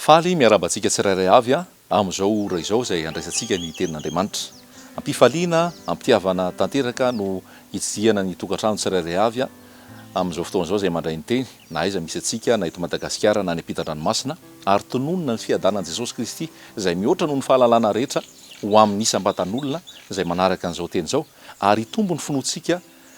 Faly miarabantsika tsirairay avy amin'izao ora izao izay andraisantsika ny tenin'Andriamanitra. Ampifaliana, ampitiavana tanteraka no hitsihana ny tokantrano tsirairay avy amin'izao fotoana izao izay mandray ny teny, na aiza misy antsika na eto Madagasikara na any ampitan-dranomasina, ary tononona ny fiadanan'i Jesosy Kristy izay mihoatra noho ny fahalalana rehetra ho amin'ny isam-batan'olona izay manaraka an'izao teny izao, ary hitombo ny finoantsika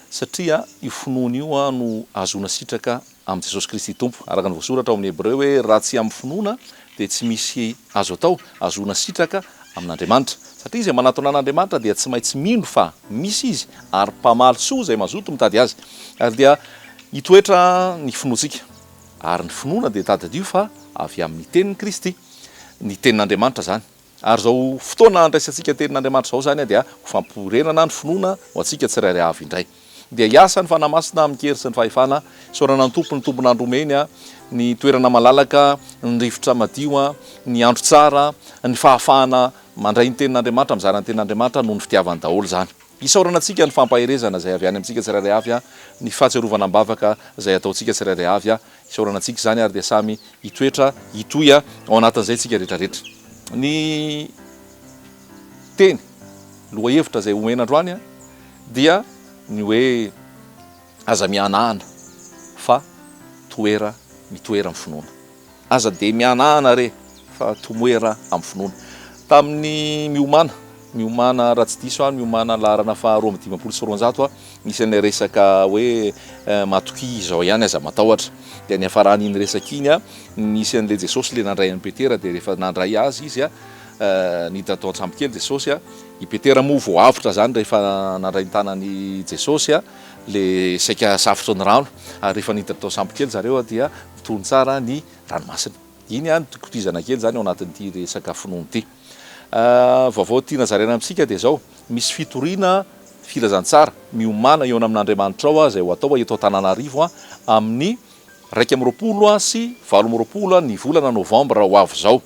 satria io finoana io no ahazoana sitraka amin'ny Jesosy Kristy tompo. Araka ny voasoratra ao amin'ny Hebreo hoe raha tsy amin'ny finoana dia tsy misy azo atao, ahazoana sitraka amin'Andriamanitra. Satria izay manatona an'Andriamanitra dia tsy maintsy mino fa misy izy ary mpamaly soa izay mazoto mitady azy. Ary dia hitoetra ny finoantsika. Ary ny finoana dia tadidio fa avy amin'ny tenin'ny Kristy, ny tenin'Andriamanitra zany. Ary zao fotoana andraisantsika tenin'Andriamanitra zao zany dia fampirenana ny finoana ho antsika tsirairay avy indray. Dia hiasa ny fanamasina amin'ny kery sy ny fahefana, isaorana ny tompon'andro omeny ny toerana malalaka, ny rivotra madio, ny andro tsara, ny fahafahana mandray ny tenin'Andriamanitra, mizara ny tenin'Andriamanitra noho ny fitiavany daholo zany. Isaorana antsika ny fampaherezana izay avy any amintsika tsirairay avy, ny fahatsiarovana ambavaka izay ataontsika tsirairay avy, isaorana antsika zany ary dia samy hitoetra, hitoy ao anatin'izay tsika rehetrarehetra. Ny teny lohahevitra izay omena androany dia ny hoe aza mianahana fa toera mitoera amin'ny finoana. Aza de mianahana re fa tomoera amin'ny finoana. Tamin'ny Miomàna raha tsy diso Miomàna laharana faharoa amby 520 nisy resaka hoe matoky izao ihany aza matahotra. Dia ny hafaran'iny resaka iny nisy an'ilay Jesosy le nandray an'i Petera, dia rehefa nandray azy izy niditra tao an-tsambokely Jesosy i Petera moa vao avotra zany rehefa nandray ny tanan'i Jesosy le saika safotra ny rano, ary rehefa niditra tao an-tsambokely zareo dia mitony tsara ny ranomasina. Iny tokotizana kely zany ao anatin'ity resaka finoana ity. Vaovao tia nazaraina amintsika dia zao misy fitoriana filazantsara miomana eo amin'Andriamanitra ao izay ho atao eto Antananarivo amin'ny 20 sy 20 ny volana Novambra ho avy zao.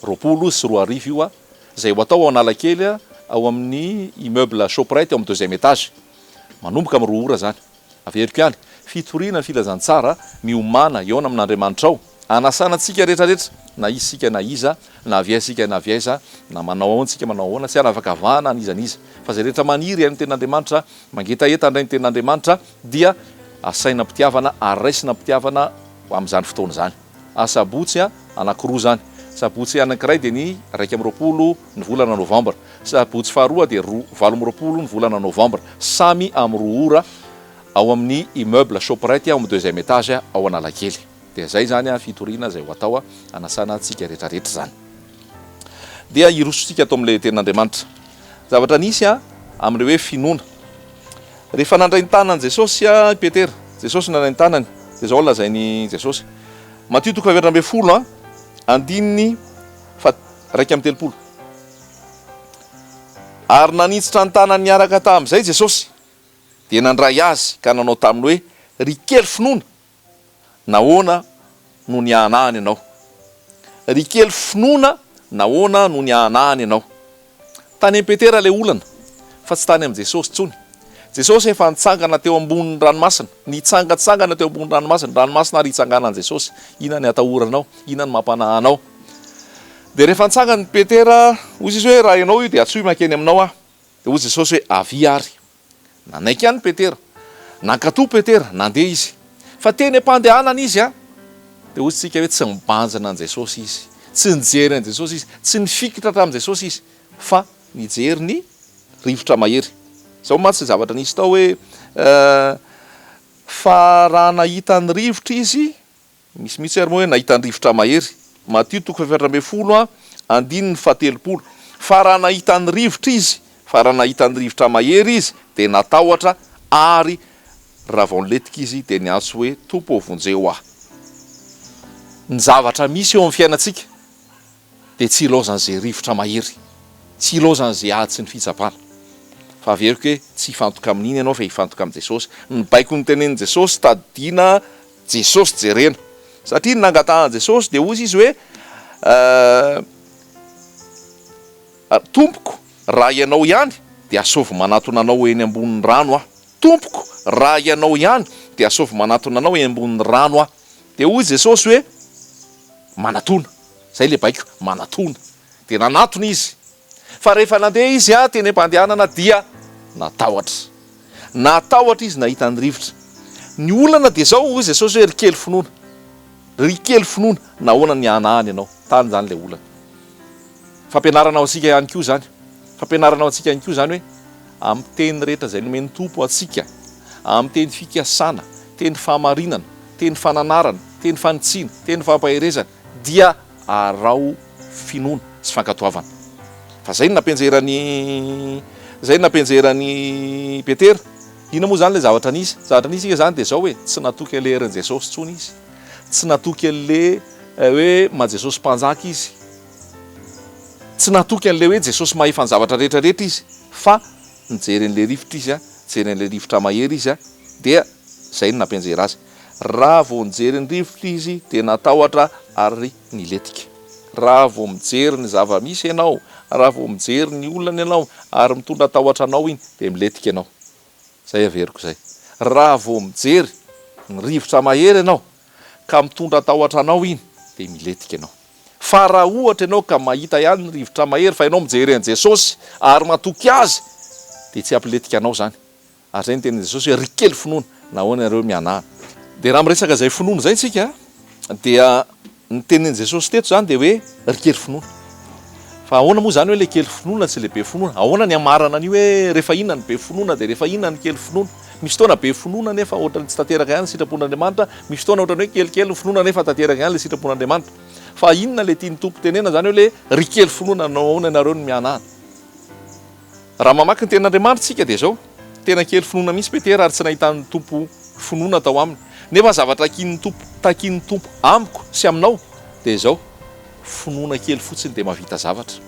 20 sy 20 io izay ho atao ao Analakely ao amin'ny immeuble Shoprite ao amin'ny 2e étage. Manomboka amin'ny 2 ora zany. Averiko ihany fitoriana filazantsara miomana eo amin'Andriamanitra ao. Anasana antsika rehetrarehetra, na isika na iza, na aviaisika na aviaiza, na manao ahoantsika manao ahoana, tsy anavaka vahana n'izaniza. Fa izay rehetra maniry amin'ny tenin'Andriamanitra, mangetaeta andray ny tenin'Andriamanitra dia asaina pitiavana, araisina pitiavana amin'izany fotoana zany. Sabotsy anankiroa zany. Sabotsy anankiray dia ny 20 ny volana Novambra. Sabotsy faharoa dia 20 ny volana Novambra. Samy amin'ny 2 ora ao amin'ny immeuble Shoprite ao amin'ny 2e étage ao Analakely. Dia zay zany fitoriana izay ho atao anasana antsika rehetrarehetra zany. Dia irosontsika atao amin'ilay tenin'Andriamanitra. Zavatra nisy amin'ilay hoe finoana. Rehefa nandray ny tanany Jesosy Petera, Jesosy nandray ny tanany, dia zao lazainy Jesosy. Matthieu 20 andininy 1:30. Ary nanitsitra ny tanany niaraka tamin'izay Jesosy, dia nandray azy ka nanao taminy hoe ry kely finoana, nahoana no nianahany ianao. Ry kely finoana, nahoana no nianahany ianao. Tany amin'ny Petera ilay olana, fa tsy tany amin'ny Jesosy tsony. Jesosy efa nitsangana teo ambonin'ny ranomasina, nitsangatsangana teo ambonin'ny ranomasina ary hitsanganan'i Jesosy. Inona ny atahoranao, inona ny mampanahanao. Dia rehefa nitsangana Petera, hozy izy hoe raha ianao io dia atsoy makeny aminao dia hozy Jesosy hoe avy ary. Nanaiky ihany Petera, nankatoa Petera, nandeha izy. Fa teny am-pandehanana izy dia hozy tsika hoe tsy mibanjana an' Jesosy izy, tsy nijery an' Jesosy izy, tsy nifikitra hatramin'i Jesosy izy, fa nijery ny rivotra mahery. Zao matsy zavatra nisy tao hoe fa raha nahita ny rivotra izy, misy ary moa hoe nahita ny rivotra mahery. Matthieu 7:10 andininy 70. Fa raha nahita ny rivotra izy, fa raha nahita ny rivotra mahery izy dia natahotra ary raha vao niletika izy dia niantso hoe tompo vonjeo aho. Ny zavatra misy eo amin'ny fiainantsika dia tsy ilaozan'izay rivotra mahery, tsy ilaozan'izay ady sy ny fitsapana. Fa averiko hoe tsy hifantoka amin'iny ianao fa hifantoka amin'ny Jesosy. Ny baiko ny tenenin' Jesosy tadiana Jesosy jerena. Satria nangatahana Jesosy dia hozy izy hoe tompoko raha ianao ihany dia asovy manatona anao eny ambonin'ny rano aho. Tompoko raha ianao ihany dia asovy manatona anao eny ambonin'ny rano aho. Dia hoy Jesosy hoe manatona, zay le baiko manatona de nanatona izy fa rehefa nandeha izy teny am-pandehanana dia natahotra izy nahita ny rivotra ny olana de zao izy Jesosy hoe rikely finoana nahoana ny anahany ianao tany zany le olana fampianaranao atsika ihany koa zany hoe amin'ny teny rehetra zay nomeny tompo atsika amin'ny teny fikasana teny fahamarinana teny fananarana teny fanitsiana teny fampaherezana dia arao finoana sy fankatoavana fa zay nampianjerany Petera. Ina moa zany le zavatra nisy ika zany de zao hoe tsy natoky an'le herin' Jesosy tsony izy, tsy natoky an'le hoe ma-Jesosy mpanjaka izy, tsy natoky an'le hoe Jesosy mahefany zavatra rehetrarehetra izy, fa nijery an'le rivotra izy jery an'le rivotra mahery izy dia zay no nampianjera azy. Raha vao nijery ny rivotra izy de natahotra ary niletika. Raha vao mijery ny zava-misy ianao, raha vao mijery ny olana ianao ary mitondra tahotra anao iny de miletika ianao. Zay averiko zay. Raha vao mijery ny rivotra mahery ianao ka mitondra tahotra anao iny de miletika ianao. Fa raha ohatra ianao ka mahita ihany ny rivotra mahery fa ianao mijery an' Jesosy ary matoky azy de tsy ampiletika anao zany. Ary zay ny tenin'i Jesosy hoe rikely finoana nahoana ianareo mianahana. De raha miresaka zay finoana zay tsika dia ny tenin'i Jesosy teto zany de hoe rikely finoana. Fa ahoana moa zany hoe le kely finoana tsy le be finoana? Ahoana ny amarana an'io hoe rehefa inona ny be finoana de rehefa inona ny kely finoana? Misy fotoana be finoana nefa ohatrany tsy tanteraka ihany ny sitrapon'Andriamanitra, misy fotoana ohatrany hoe kelikely ny finoana nefa tanteraka ihany le sitrapon'Andriamanitra. Fa inona le tiany tompo tenena zany hoe le rikely finoana nahoana ianareo ny mianahana? Raha mamaky ny tenin'Andriamanitra tsika de zao, tena kely finoana misy Petera ary tsy nahitany tompo finoana tao aminy. Nefa zavatra takin'ny tompo amiko sy aminao de zao finoana kely fotsiny de mahavita zavatra.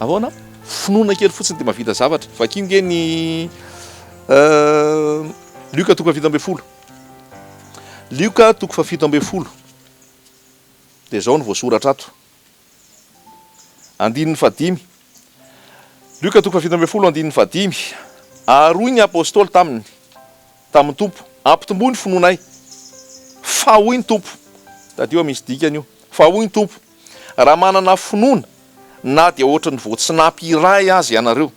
Ahoana? Finoana kely fotsiny de mahavita zavatra. Vakiny nge ny Luka 7:10. Luka 7:10. De zao no voasoratra ato. Andininy 5. Luka 7:10 andininy 5. Aroy ny apôstôly tamin'ny tompo, ampitomboy ny finoanay. Fa hoy ny tompo. Tadio misy dikany io. Fa hoy ny tompo, raha manana finoana na dia ohatrany voatsinampy iray azy ianareo.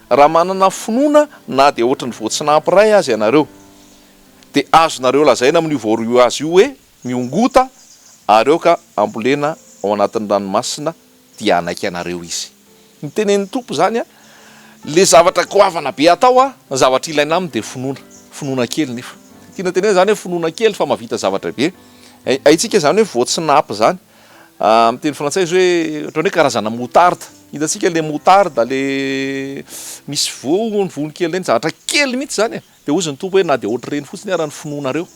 Raha manana finoana na dia ohatrany voatsinampy iray azy ianareo, dia azonareo lazaina amin'io voaroa azy io hoe miongota ary eo ka ambolena ao anatin'ny ranomasina dia anaiky anareo izy. Ny tenen'ny tompo zany le zavatra goavana be atao ny zavatra ilaina aminy dia finoana kely nefa. Tiana tenena zany hoe finoana kely fa mahavita zavatra be. Haitsika zany hoe voatsinampy zany. Amin'ny teny frantsay izy hoe ohatrany hoe karazana moutarde. Hitantsika le moutarde le misy voany kely reny, zavatra kely mihitsy zany. De hozy ny tompo hoe na de ohatry reny fotsiny ara ny finoanareo.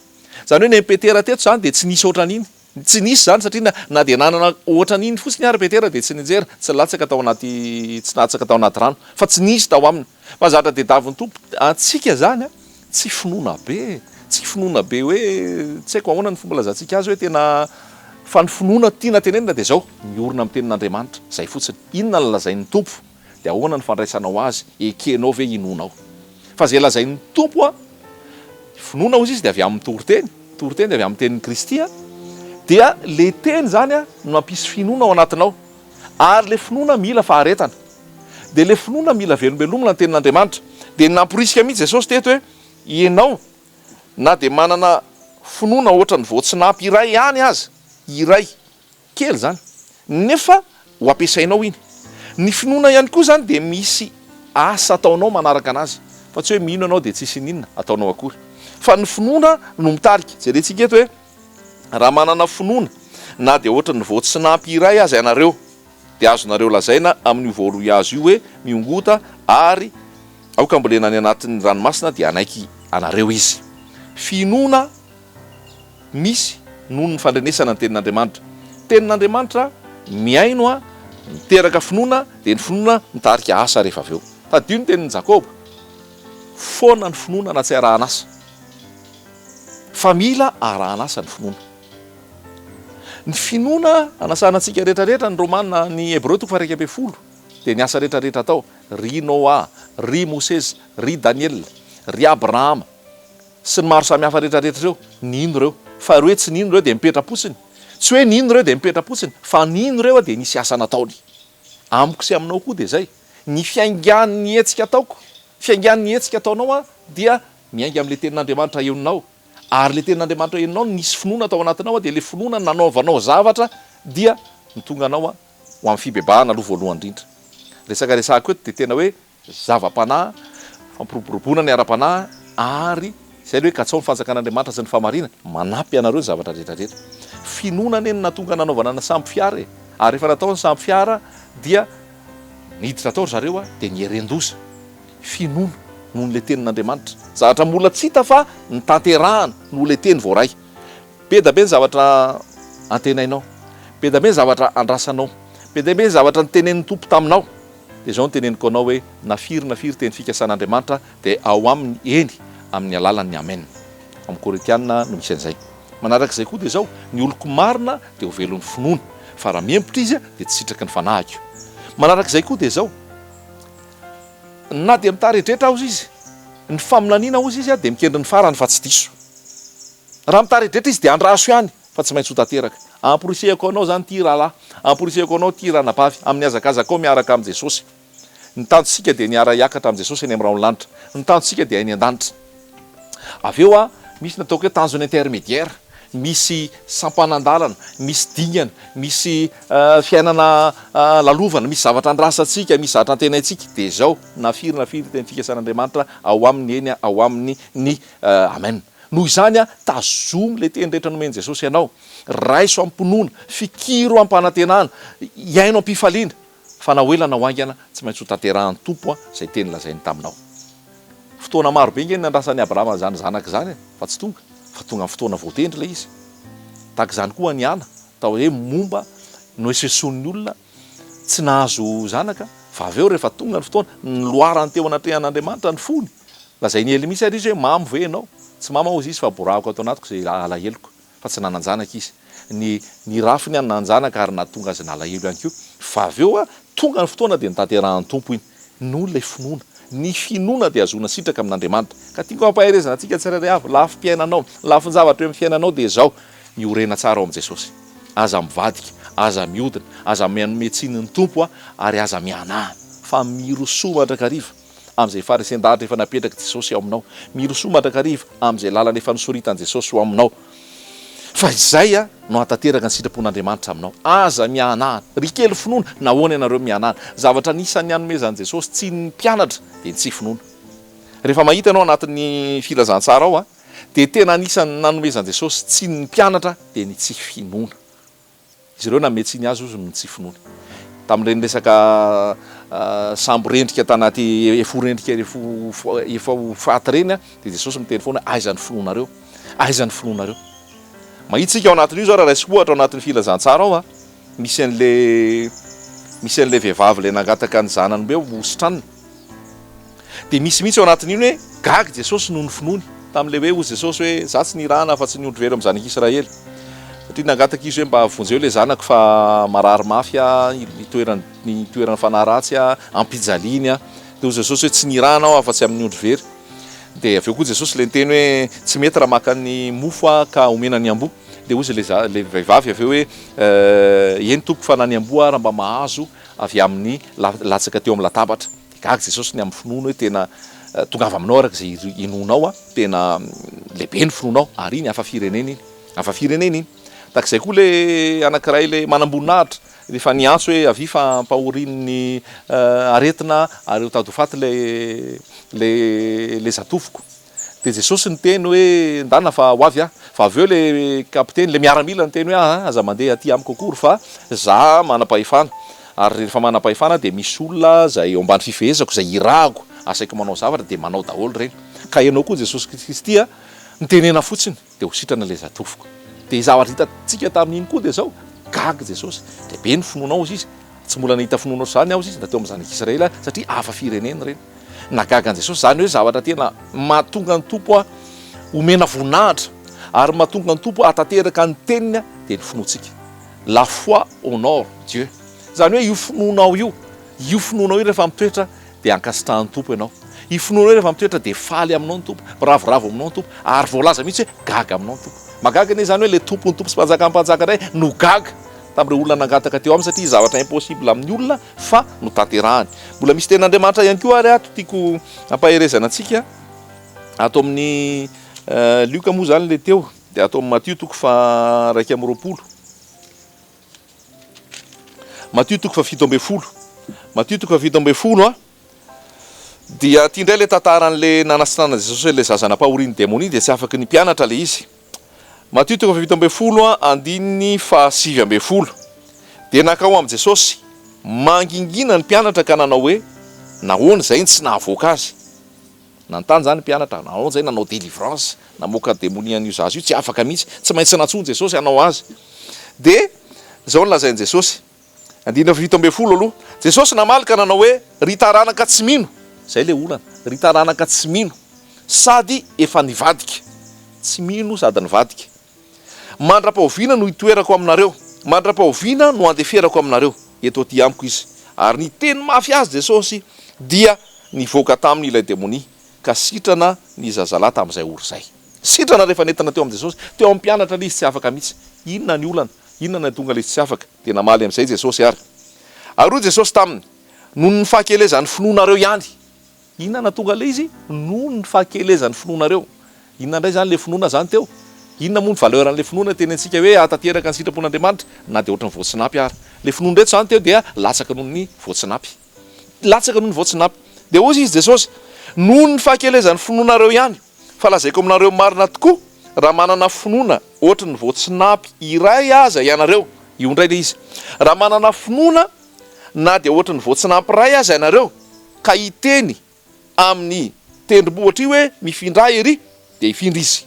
Zany hoe ny Petera teto zany de tsy nisy ohatran'iny. Tsy nisy zany satria na de nanana ohatran'iny fotsiny ara Petera de tsy nijery, tsy latsaka tao anaty rano, fa tsy nisy tao aminy. Fa zavatra de davin'ny tompo antsika zany tsy finoana be. Tsy finoana be hoe tsy haiko ahoana ny fomba lazantsika azy hoe tena fa ny finoana tiana tenenina de zao miorina amin'ny tenin'Andriamanitra zay fotsiny. Inona ny lazain'ny tompo de ahoana ny fandraisanao azy, ekenao ve inonao. Fa zay lazain'ny tompo finoana ozy izy de avy amin'ny toroteny de avy amin'ny tenin'ny Kristy dia le teny zany no mampisy finoana ao anatinao. Ary le finoana mila faharetana. De le finoana mila velombelomana ny tenin'Andriamanitra. De namporisika mihitsy Jesosy teto hoe ianao na de manana finoana ohatrany voatsinampy iray ihany aza, iray kely zany, nefa ho ampiasainao iny. Ny finoana ihany koa zany de misy asa ataonao manaraka anazy, fa tsy hoe mino anao de tsisy ninona ataonao akory. Fa ny finoana no mitarika. Jerentsika eto hoe raha manana finoana na de ohatrany voatsinampy iray aza ianareo de azonareo lazaina amin'io voaroy azy io hoe miongota ary aoka mbolena any anatin'ny ranomasina dia anaiky anareo izy. Finoana misy noho ny fandrenesana ny tenin'Andriamanitra. Tenin'Andriamanitra miaino miteraka finoana de ny finoana mitarika asa rehefa avy eo. Tadio ny tenin'ny Jakoba, foana ny finoana na tsy arahana asa, fa mila arahana asa ny finoana. Ny finoana anasana antsika rehetrarehetra ny Romanina ny Hebreo 1:20 de ny asa rehetrarehetra atao, ry Noa, ry Mosesy, ry Daniel, ry Abrahama sy ny maro samihafa rehetrarehetra reo, nino reo. Fa reo tsy nino reo de mipetra-potsiny. tsy hoe nino ireo de mipetra-potsiny fa nino ireo de nisy asa nataony amiko sy aminao koa de zay ny fiaingan'ny hetsika ataoko fiaingan'ny hetsika ataonao dia miainga am'le tenin'Andriamanitra eninao ary le tenin'Andriamanitra eninao nisy finoana atao anatinao de le finoana nanaovanao zavatra dia mitonga anao ho amin'ny fibebahana aloha voalohany indrindra resaka resako eto de tena hoe zava-panahy fampiroboroboana ny ara-panahy ary zay le hoe katsao ny fanjakan'Andriamanitra sy ny famarina manampy anareo ny zavatra rehetrarehetra finoana eny natonga nanaovana na samby fiara ary rehefa natao ny samby fiara dia niditra tao zareo de nierendoza finoana noho le tenin'Andriamanitra zavatra mbola tsy hita fa ny tanterahana noho le teny voaray be da be ny zavatra antenainao be da be ny zavatra andrasanao be da be ny zavatra nytenen'ny tompo taminao de zao ny teneniko anao hoe nafiry teny fikasan'Andriamanitra de ao aminy eny amin'ny alalan'ny amen amin'ny Korintiana no misy an'izay manarak'izay koa de zao ny oloko marina de ho velon'ny finoana fa raha miempotra izy de tsy sitraky ny fanahiko manarak'izay koa de zao na de mitarehetrehitra aho izy ny faminaniana ozy izy de mikendry ny farany fa tsy diso raha mitarehetrehitra izy de andraso ihany fa tsy maintsy ho tanteraka amporisehako anao zany ty rahalahy amporisehako anao ty ranabavy amin'ny azakazaka ao miaraka amin'i Jesosy ny tanjonsika de niara hiakatra amin'i Jesosy eny amin'ny raonlanitra ny tanjonsika de hainy an-danitra avy eo misy nataoko hoe tanjony intermédiaire misy sampanandalana misy dingana misy fiainana lalovana misy zavatra andrasantsika misy zavatra antenaitsika de zao nafiry teny fikasan'Andriamanitra ao amin'ny eny ao amin'ny ny amen noho izany tazomy le teny rehetra nomeny Jesosy ianao raiso ampinoana fikiro ampanantenana iaino ampifaliana fa na hoelana ho aingana tsy maintsy ho tanterahan'ny tompo zay teny lazainy taminao fotoana maro be ngeny nandrasan'ny Abrahama zany zanaka zany fa tsy tonga fa tonga amin'ny fotoana voatendry le izy tahaka izany koa ny ana tao hoe momba no eseson'ny olona tsy nahazo zanaka fa avy eo rehefa tonga ny fotoana ny loarany teo anatrehan'Andriamanitra ny fony lazay ny ely misy ary izy hoe mamy ve ianao tsy mama ozy izy fa borako atao anatiko zay alaheloko fa tsy nananjanaka izy ny rafiny any nanjanaka ary nahatonga azy nalahelo ihany koa fa avy eo tonga ny fotoana de nitanterahan'ny tompo iny no le finoana ny finoana de azona sitraka amin'Andriamanitra ka tiako ampaherezana antsika tsirairay avy lafim-piainanao lafiny zavatra eo amin'ny fiainanao de zao miorena tsara ao amin'i Jesosy aza mivadika aza miodina aza manome tsiny ny tompo ary aza mianahy fa mirosoa mandrakariva am'izay farisendahatra efa napetraka Jesosy ao aminao mirosoa mandrakariva am'izay lalana efa nisoritan'i Jesosy ao aminao fa izay no atateraka ny sitrapon'Andriamanitra aminao aza mianahana ry kely finoana nahoana ianareo mianahana zavatra nisan'ny anomezan'i Jesosy tsy ny mpianatra de ny tsy finoana rehefa mahita ianao anatin'ny filazantsara ao de tena anisan'ny nanomezan'i Jesosy tsy ny mpianatra de ny tsy finoana izy ireo nanome tsiny azy ozy ny tsy finoana tamin'ireny resaka samborendrika tanaty eforendrika efa faty reny de Jesosy miteny foana aizan'ny finoanareo aizan'ny finoanareo mahitsika ao anatin'io zao raha raisiko ohatra ao anatin'ny filazantsara ao misy an'le vehivavy le nangataka ny zanany be ositraniny de misy mihitsy ao anatin'iny hoe gaga Jesosy noho ny finoany tam'le hoe ozy Jesosy hoe za tsy nirana fa tsy niondro very amin'ny zanaka Israely satria nangataka izy hoe mba vonjeo le zanako fa marary mafy ny toerana fanahy ratsy ampijaliany de ozy Jesosy hoe tsy nirana aho fa tsy amin'ny ondro very de aveo koa Jesosy le niteny hoe tsy mety raha maka ny mofo ka omena ny ambo de ozy le vehivavy aveo hoe eny tompo fa na ny ambo raha mba mahazo avy amin'ny latsaka teo amin'ny latabatra de gaga Jesosy ny amin'ny finoana hoe tena tongava aminao araka zay inonao tena lehibe ny finoanao ary iny hafa firenena iny takizay koa le anankiray le manamboninahitra rehefa niantso hoe avy fa mpahorin'ny aretina ary tady ho faty le zatofoko de Jesosy niteny hoe ndana fa ho avy fa avy eo le kapiteny le miaramila niteny hoe aza mandeha aty amiko akory fa za manam-pahefana ary rehefa manam-pahefana de misy olona zay eo ambany fifehezako zay irahako asaiko manao zavatra de manao daholo reny ka ianao koa Jesosy Kristy nitenena fotsiny de ho sitrana le zatofoko de zavatra hitantsika tamin'iny koa de zao gaga Jesosy de be ny finoanao izy tsy mbola nahita finoanao zany aho izy nateo amin'ny zanaka Israely satria hafa firenena reny nagagan Jesosy zany hoe zavatra tena mahatonga ny tompo omena voninahitra ary mahatonga ny tompo atateraka ny teniny de ny finoantsika la foi honore Dieu zany hoe io finoanao io rehefa mitoetra de ankasitrahan'ny tompo ianao io finoanao rehefa mitoetra de faly aminao ny tompo ravoravo aminao ny tompo ary voalaza mihitsy hoe gaga aminao ny tompo magaga anie zany hoe le tompony tompo sy mpanjakampanjaka ray no gaga tamin'ireo olona nangataka teo aminy satria zavatra impossible amin'ny olona fa no tanterahany. Mbola misy ten'Andriamanitra ihany koa ary ato tiako ampaherezana antsika ato amin'ny Lioka moa zany le teo dia ato amin'ny Matthieu toko fa 1:20. Matthieu toko fa 7:20. Matthieu toko fa 7:20 dia ty indray le tantaran'le nanasitrana Jesosy le zazanapahorian'ny démonie dia tsy afaka ny mpianatra le izy. Matthieu toko fa 7:20 andininy fa 9:20 dia nakao amin'i Jesosy mangingina ny mpianatra ka nanao hoe nahoana zay tsy nahavoaka azy. Nantany zany mpianatra nahoana zay nanao délivrance namoaka démonie an'io zaza io tsy afaka mihitsy tsy maintsy nantsony Jesosy hanao azy. Dia zao nolazain'i Jesosy andinina fa 7:20 aloha Jesosy namalika nanao hoe ry taranaka tsy mino. Zay le olana ry taranaka tsy mino sady efa nivadika. Tsy mino sady nivadika. Mandra-pahoviana no hitoerako aminareo, mandra-pahoviana no andeferako aminareo. Eto aty amiko izy. Ary ny teny mafy azy Jesosy dia nivoaka tamin'ilay démonie ka sitrana ny zazalahy tamin'izay oro zay. Sitrana rehefa nentina teo amin'ny Jesosy, teo amin'ny mpianatra le izy tsy afaka mihitsy. Inona ny olana? Inona ny tonga le izy tsy afaka? Dia namaly amin'izay Jesosy ary. Ary Jesosy taminy noho ny fahakelezan'ny finoanareo ihany. Inona na tonga le izy? Noho ny fahakelezan'ny finoanareo. Inona indray zany le finoana zany teo? Inona moa ny valeuran'le finoana teny antsika hoe atateraka ny sitrapon'Andriamanitra na dia ohatran'ny voatsinapy ary. Le finoana ndraiky zany teo dia latsaka noho ny voatsinapy. Latsaka noho ny voatsinapy. Dia hozy izy Jesosy noho ny fahakelezan'ny finoanareo ihany. Fa lazaiko aminareo marina tokoa raha manana finoana ohatran'ny voatsinapy iray aza ianareo. Io indray le izy. Raha manana finoana na dia ohatran'ny voatsinapy iray aza ianareo ka hiteny amin'ny tendrombohitra io hoe mifindra ery dia hifindra izy.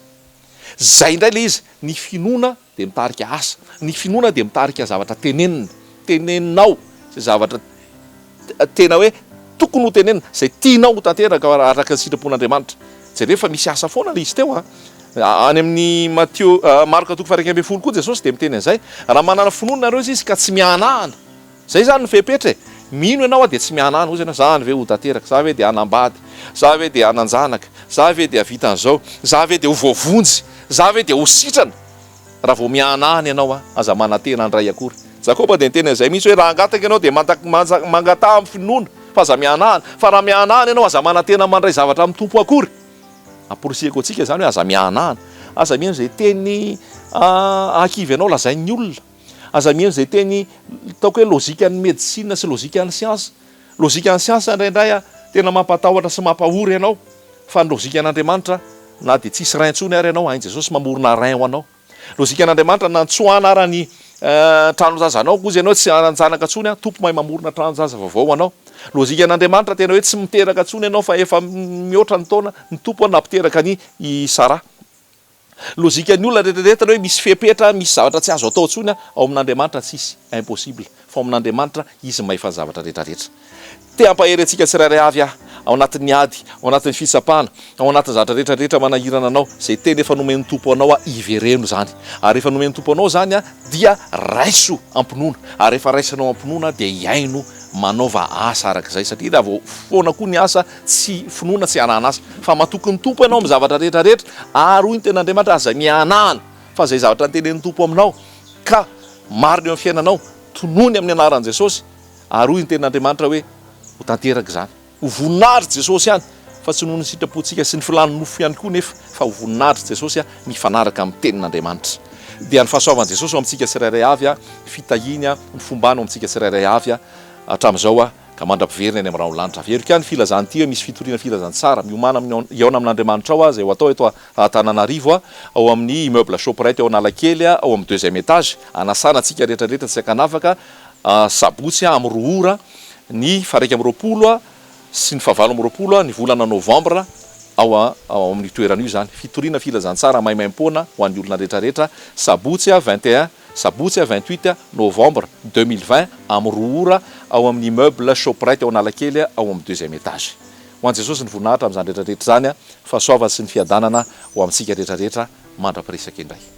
Zay indray le izy. Ny finoana dia mitarika asa. Ny finoana dia mitarika zavatra tenenina. Teneninao zay zavatra tena hoe tokony ho tenenina zay tianao ho tanteraka araka ny sitrapon'Andriamanitra. Jereo fa misy asa foana le izy teo any amin'ny Matthieu Marka toko fa 1:20 koa Jesosy dia miteny an'izay. Raha manana finoana nareo izy ka tsy mianahana. Zay zany ny fepetra. Mino ianao dia tsy mianahana ozy ianao zany ve ho tanteraka, za ve dia hanambady, za ve dia hananjanaka, za ve dia vita an'izao, za ve dia ho voavonjy, za ve dia ho sitrana. Raha vao mianahana ianao aza manantena andray akory. Jakoba dia niteny an'izay mihitsy hoe raha angataka ianao dia mangata amin'ny finoana fa aza mianahana. Fa raha mianahana ianao aza manantena mandray zavatra amin'ny tompo akory. Amporisihako antsika zany hoe aza mianahana. Aza mihaino izay teny akivy ianao lazain'ny olona. Aza mihaino izay teny taoko hoe lôzika ny médecine sy lôzika ny siansa. Lôzika ny siansa indraindray tena mampatahotra sy mampahory ianao. Fa ny lôzika an'Andriamanitra na dia tsisy rein intsony ary ianao hain Jesosy mamorona rein ho anao. Lôzika an'Andriamanitra na tsoana ara ny tranonjazanao kozy ianao tsy anjanaka intsony tompo mahay mamorona tranonjaza vaovao anao. Lôzika an'Andriamanitra tena hoe tsy miteraka intsony ianao fa efa mihoatra ny taona ny tompo nampiteraka ny Sara. Lôzika ny olona rehetrarehetra hoe misy fepetra, misy zavatra tsy azo atao intsony ao amin'Andriamanitra tsisy, impossible. Fa amin'Andriamanitra izy mahefa zavatra rehetrarehetra. Te hampahery antsika tsirairay avy ao anatin'ny ady, ao anatin'ny fitsapana, ao anatin'ny zavatra rehetrarehetra manahirana anao, zay teny efa nomen'ny tompo anao ivereno zany. Ary rehefa nomen'ny tompo anao zany dia raiso ampinoana. Ary rehefa raisanao ampinoana dia iaino manaova asa arak'izay satria raha vao foana koa ny asa tsy finoana tsy hanahana asa. Fa matoky ny tompo ianao amin'ny zavatra rehetrarehetra ary hoy ny ten'Andriamanitra aza mianahana fa zay zavatra tenen'ny tompo aminao ka marina eo amin'ny fiainanao tonony amin'ny anaran'i Jesosy ary hoy ny ten'Andriamanitra hoe ho tanteraka zany. Ho voninahitra Jesosy ihany fa tsy noho ny sitrapontsika sy ny filàn'ny nofo ihany koa nefa fa ho voninahitra Jesosy mifanaraka amin'ny tenin'Andriamanitra. Dia ny fahasoavan'i Jesosy ao amintsika tsirairay avy fitahiny ny fombany ao amintsika tsirairay avy hatramin'izao ka mandra-piverina any amin'ny ranolanitra. Averiko ihany filazan'ity misy fitoriana filazany tsara miomana iaona amin'Andriamanitra ao zay ho atao eto Antananarivo ao amin'ny immeuble Shoprite ao Analakely ao amin'ny 2e étage anasana antsika rehetrarehetra tsy hakanafaka sabotsy amin'ny 2 ora ny fa 1:20 sy ny fa 7:20 ny volana novambra ao amin'ny toerana io zany. Fitoriana filazantsara maimaim-poana ho an'ny olona rehetrarehetra sabotsy 21 sabotsy 28 novambra 2020 amin'ny 2 ora ao amin'ny immeuble Shoprite ao Analakely ao amin'ny 2e étage. Ho an'i Jesosy ny voninahitra amin'izany rehetrarehetra zany fa soava sy ny fiadanana ho amintsika rehetrarehetra mandra-piresaka indray.